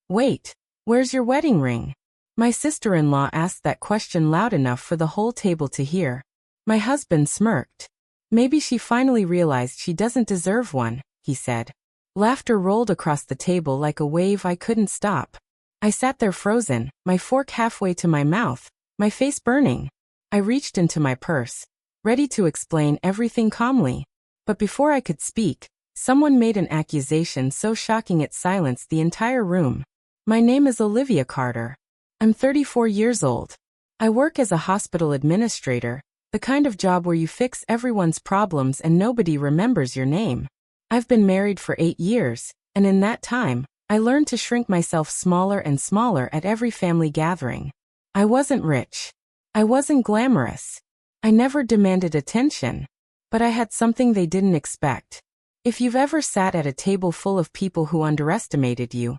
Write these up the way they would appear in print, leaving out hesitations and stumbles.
Wait, where's your wedding ring? My sister-in-law asked that question loud enough for the whole table to hear. My husband smirked. Maybe she finally realized she doesn't deserve one, he said. Laughter rolled across the table like a wave I couldn't stop. I sat there frozen, my fork halfway to my mouth, my face burning. I reached into my purse, ready to explain everything calmly. But before I could speak, someone made an accusation so shocking it silenced the entire room. My name is Olivia Carter. I'm 34 years old. I work as a hospital administrator, the kind of job where you fix everyone's problems and nobody remembers your name. I've been married for 8 years, and in that time, I learned to shrink myself smaller and smaller at every family gathering. I wasn't rich. I wasn't glamorous. I never demanded attention. But I had something they didn't expect. If you've ever sat at a table full of people who underestimated you,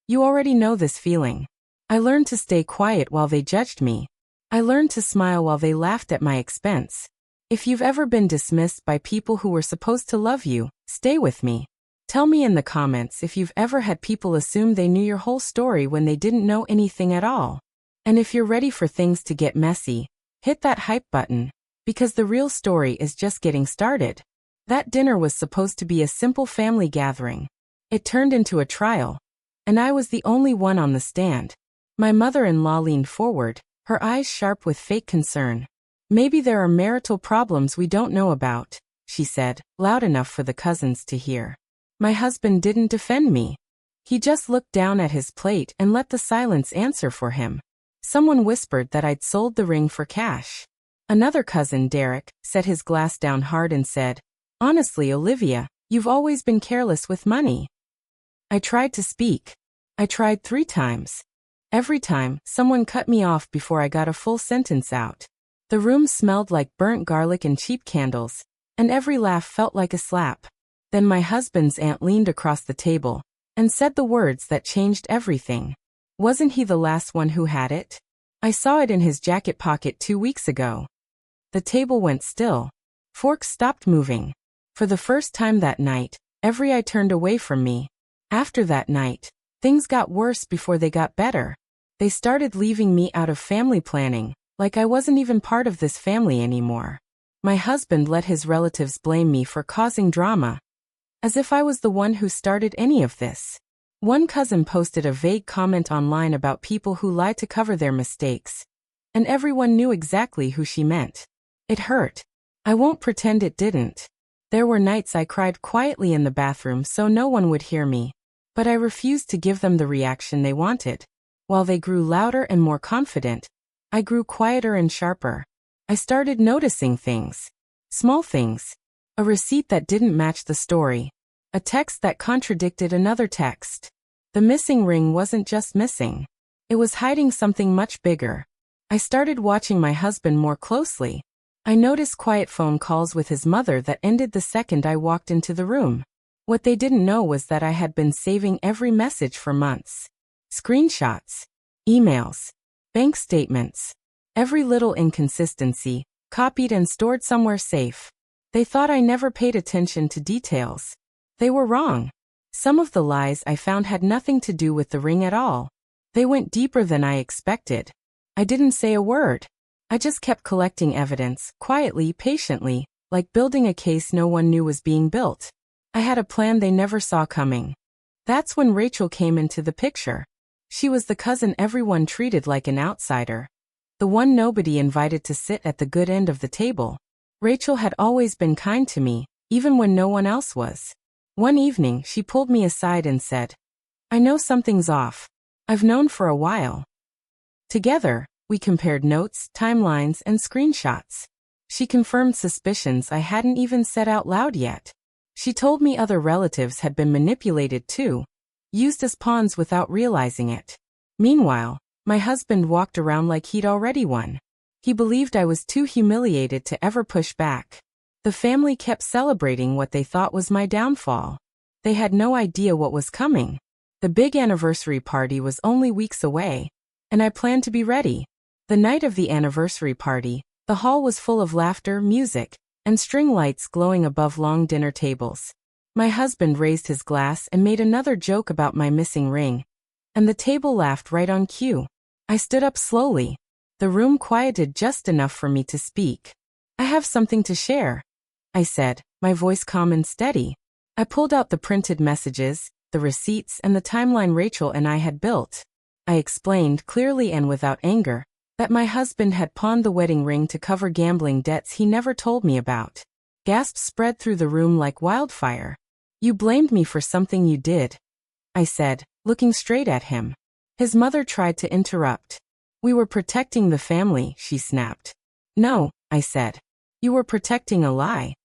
you already know this feeling. I learned to stay quiet while they judged me. I learned to smile while they laughed at my expense. If you've ever been dismissed by people who were supposed to love you, stay with me. Tell me in the comments if you've ever had people assume they knew your whole story when they didn't know anything at all. And if you're ready for things to get messy, hit that hype button, because the real story is just getting started. That dinner was supposed to be a simple family gathering. It turned into a trial. And I was the only one on the stand. My mother-in-law leaned forward, her eyes sharp with fake concern. Maybe there are marital problems we don't know about, she said, loud enough for the cousins to hear. My husband didn't defend me. He just looked down at his plate and let the silence answer for him. Someone whispered that I'd sold the ring for cash. Another cousin, Derek, set his glass down hard and said, "Honestly, Olivia, you've always been careless with money." I tried to speak. I tried 3 times. Every time, someone cut me off before I got a full sentence out. The room smelled like burnt garlic and cheap candles, and every laugh felt like a slap. Then my husband's aunt leaned across the table and said the words that changed everything. Wasn't he the last one who had it? I saw it in his jacket pocket 2 weeks ago. The table went still. Forks stopped moving. For the first time that night, every eye turned away from me. After that night, things got worse before they got better. They started leaving me out of family planning, like I wasn't even part of this family anymore. My husband let his relatives blame me for causing drama, as if I was the one who started any of this. One cousin posted a vague comment online about people who lie to cover their mistakes, and everyone knew exactly who she meant. It hurt. I won't pretend it didn't. There were nights I cried quietly in the bathroom so no one would hear me, but I refused to give them the reaction they wanted. While they grew louder and more confident, I grew quieter and sharper. I started noticing things. Small things. A receipt that didn't match the story. A text that contradicted another text. The missing ring wasn't just missing. It was hiding something much bigger. I started watching my husband more closely. I noticed quiet phone calls with his mother that ended the second I walked into the room. What they didn't know was that I had been saving every message for months. Screenshots. Emails. Bank statements. Every little inconsistency, copied and stored somewhere safe. They thought I never paid attention to details. They were wrong. Some of the lies I found had nothing to do with the ring at all. They went deeper than I expected. I didn't say a word. I just kept collecting evidence, quietly, patiently, like building a case no one knew was being built. I had a plan they never saw coming. That's when Rachel came into the picture. She was the cousin everyone treated like an outsider. The one nobody invited to sit at the good end of the table. Rachel had always been kind to me, even when no one else was. One evening, she pulled me aside and said, "I know something's off. I've known for a while." Together, we compared notes, timelines, and screenshots. She confirmed suspicions I hadn't even said out loud yet. She told me other relatives had been manipulated too, used as pawns without realizing it. Meanwhile, my husband walked around like he'd already won. He believed I was too humiliated to ever push back. The family kept celebrating what they thought was my downfall. They had no idea what was coming. The big anniversary party was only weeks away, and I planned to be ready. The night of the anniversary party, the hall was full of laughter, music, and string lights glowing above long dinner tables. My husband raised his glass and made another joke about my missing ring. And the table laughed right on cue. I stood up slowly. The room quieted just enough for me to speak. I have something to share, I said, my voice calm and steady. I pulled out the printed messages, the receipts, and the timeline Rachel and I had built. I explained clearly and without anger that my husband had pawned the wedding ring to cover gambling debts he never told me about. Gasps spread through the room like wildfire. You blamed me for something you did, I said, looking straight at him. His mother tried to interrupt. We were protecting the family, she snapped. No, I said. You were protecting a lie.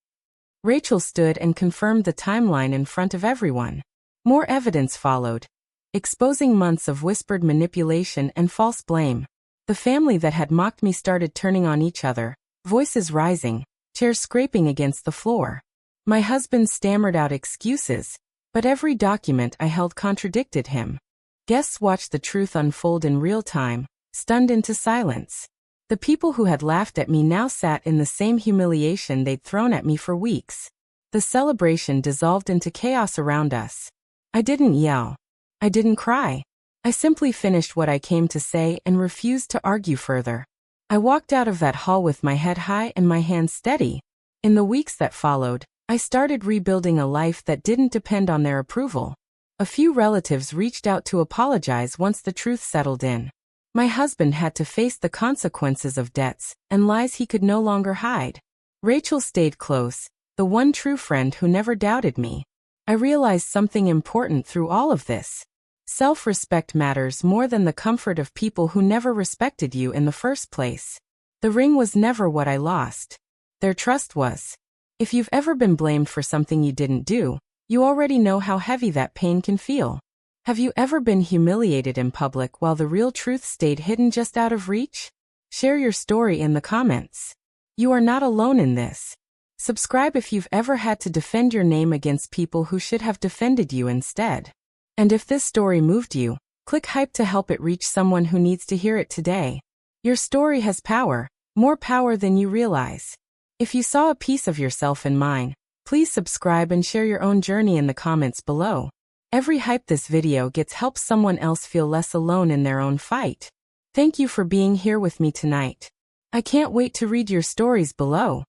Rachel stood and confirmed the timeline in front of everyone. More evidence followed, exposing months of whispered manipulation and false blame. The family that had mocked me started turning on each other, voices rising, chairs scraping against the floor. My husband stammered out excuses, but every document I held contradicted him. Guests watched the truth unfold in real time, stunned into silence. The people who had laughed at me now sat in the same humiliation they'd thrown at me for weeks. The celebration dissolved into chaos around us. I didn't yell. I didn't cry. I simply finished what I came to say and refused to argue further. I walked out of that hall with my head high and my hands steady. In the weeks that followed, I started rebuilding a life that didn't depend on their approval. A few relatives reached out to apologize once the truth settled in. My husband had to face the consequences of debts and lies he could no longer hide. Rachel stayed close, the one true friend who never doubted me. I realized something important through all of this. Self-respect matters more than the comfort of people who never respected you in the first place. The ring was never what I lost. Their trust was. If you've ever been blamed for something you didn't do, you already know how heavy that pain can feel. Have you ever been humiliated in public while the real truth stayed hidden just out of reach? Share your story in the comments. You are not alone in this. Subscribe if you've ever had to defend your name against people who should have defended you instead. And if this story moved you, click hype to help it reach someone who needs to hear it today. Your story has power, more power than you realize. If you saw a piece of yourself in mine, please subscribe and share your own journey in the comments below. Every hype this video gets helps someone else feel less alone in their own fight. Thank you for being here with me tonight. I can't wait to read your stories below.